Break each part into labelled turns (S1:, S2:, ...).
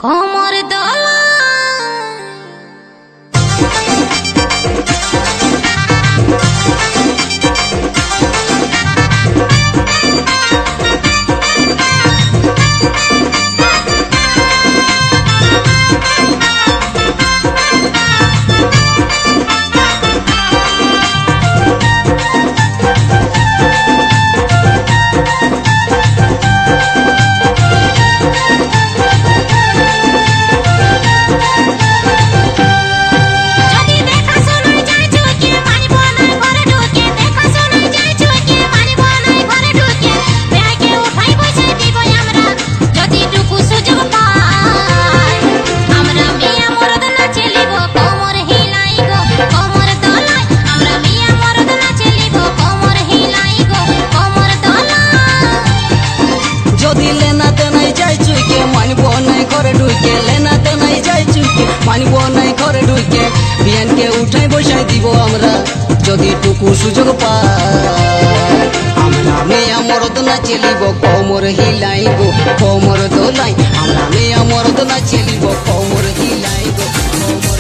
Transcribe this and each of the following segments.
S1: কোমর দোলা
S2: মানব নাই ঘরে ঢুকে বিয়ানকে উঠাই বসাই দিব আমরা যদি টুকু সুযোগ পাই। আমরা মেয়া মরদ না চেলিব কোমর হিলাইব কোমর দোলাই আমরা মেয়া মরদ না চেলিব কোমর হিলাইব কোমর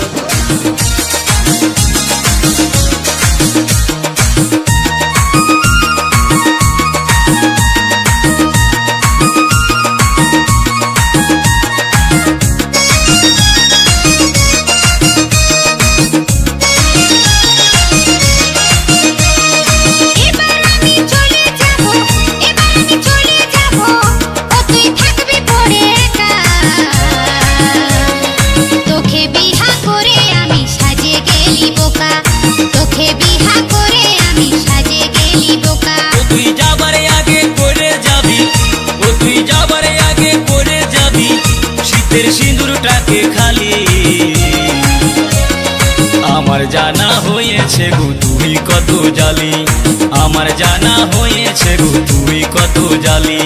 S3: সিঁদুরটাকে খালি আমার জানা হয়েছে গো তুই কত জালি আমার জানা হয়েছে গো তুই কত জালি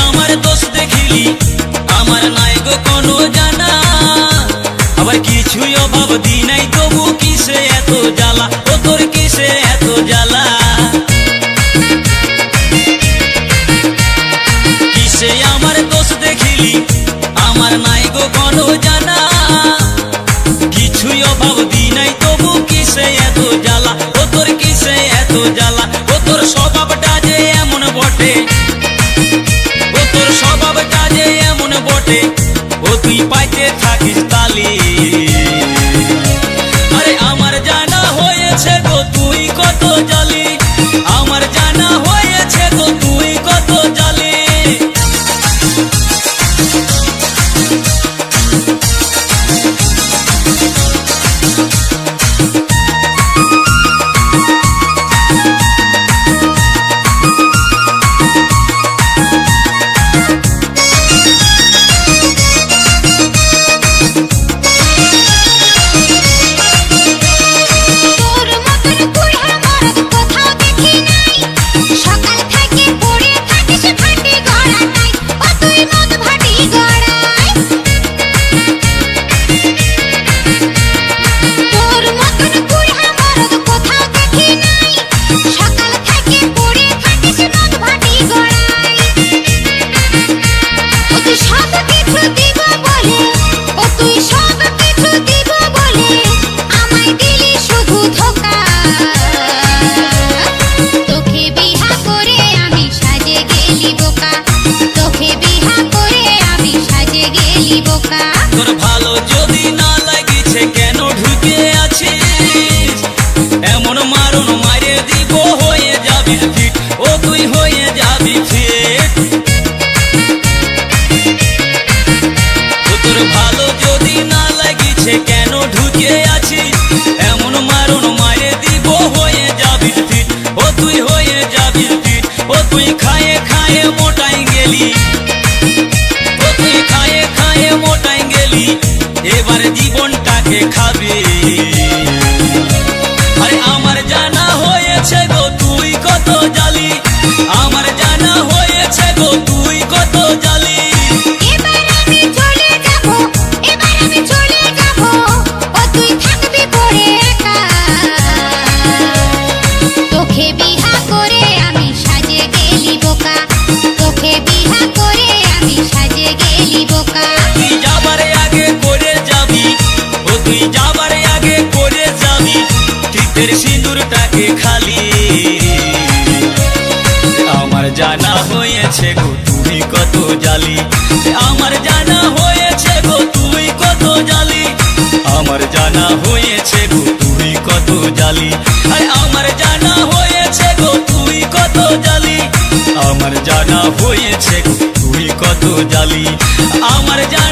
S3: আমার দোষ দেখিলি আমার নাই গো কোনো জানা আবার কিছুই অভাব দি নাই তবু কিসে এত জ্বালা ও তোর কিসে এত জ্বালা কিসে আমার দোষ দেখিলি আমার নাই গো কোনো জানা কিছুই অভাব দি নাই তবু কিসে এত জ্বালা ও তোর কিসে এত জ্বালা ও তোর স্বভাবটা যে এমন বটে স্বভাবটা যে এমন বটে ও তুই পাইতে থাকিস তালি আরে আমার জানা হয়েছে গো তুই কত জালি আমার জানা হয়েছে গো তুই কত জালি
S1: গেলি বোকা তোকে বিহা করে আমি সাজে গেলি বোকা
S3: তোর ভালো যদি না লাগিছে কেন ঢুকে আছিস এমন মারণ মারে দিব হয়ে যাবি ফিট ও তুই হয়ে যাবি ফিট তোর ভালো যদি না লাগিছে কেন ঢুকে আছিস এমন মারণ মারে দিব হয়ে যাবি ফিট ও তুই হয়ে যাবি ফিট ও তুই খায়ে খায়ে মোটাই গেলি ও তুই খায়ে খায়ে মোটাই গেলি এবার জীবনটাকে খাবে আরে আমার জানা হয়েছে গো তুই কত জালি আমার জানা হয়েছে গো তুই কত জালি
S1: এবার আমি চলে যাব এবার আমি চলে যাব ও তুই থাকবি পড়ে একা তোকে বিহা করে আমি সাজে গেলি বোকা তোকে বিহা করে আমি সাজে গেলি বোকা
S3: তুই যাবার আগে করে যাবি ও তুই যাবার আগে করে যাবি ঠিকের সিঁদুরটাকে খালি আমার জানা হয়েছে গো তুই কত জালি আমার জানা হয়েছে গো তুই কত জালি আমার জানা হয়েছে গো তুই কত জালি আর আমার জানা হয়েছে গো তুই কত জালি আমার জানা হয়েছে গো তুই কত জালি আমার জানা